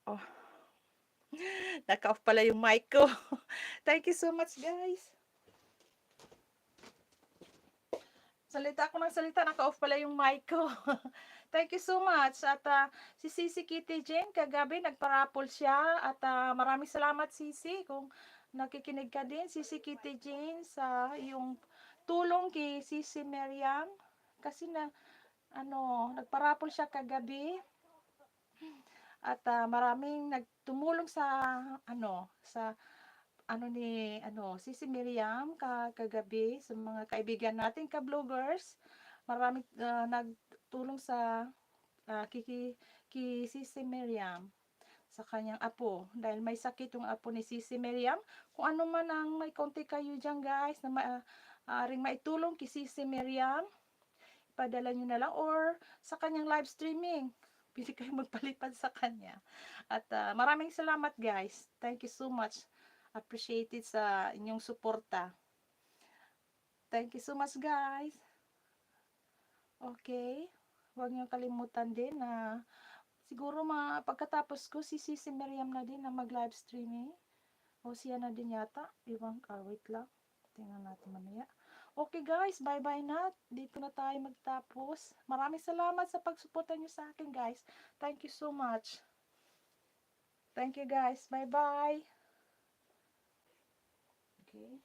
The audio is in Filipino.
Oh, naka-off pala yung mic ko. Thank you so much, guys. Salita ako ng salita, naka-off pala yung mic ko. Thank you so much. At si Sisi Kitty Jane, kagabi nagparapol siya. At maraming salamat, Sisi, kung nakikinig ka din, Sisi Kitty Jane, sa yung tulong kay Sisi Miriam. Kasi nagparapol siya kagabi. At maraming nagtumulong sa Sisi Miriam kagabi sa mga kaibigan natin ka-vloggers. Maraming nagtulong sa kay Sisi Miriam sa kanyang apo dahil may sakit yung apo ni Sisi Miriam. Kung ano man ang may konti kayo diyan, guys, na maaaring maitulong kay Sisi Miriam, ipadala nyo na lang or sa kanyang live streaming. Pili kayo magpalipad sa kanya. At maraming salamat, guys. Thank you so much. Appreciated sa inyong suporta. Thank you so much, guys. Okay. Huwag niyo kalimutan din na siguro pagkatapos ko si Miriam na din na mag-live streaming. O siya na din yata. Wait lang. Tingnan natin mamaya. Okay, guys, bye-bye na. Dito na tayo magtapos. Maraming salamat sa pagsuporta niyo sa akin, guys. Thank you so much. Thank you, guys. Bye-bye. Okay.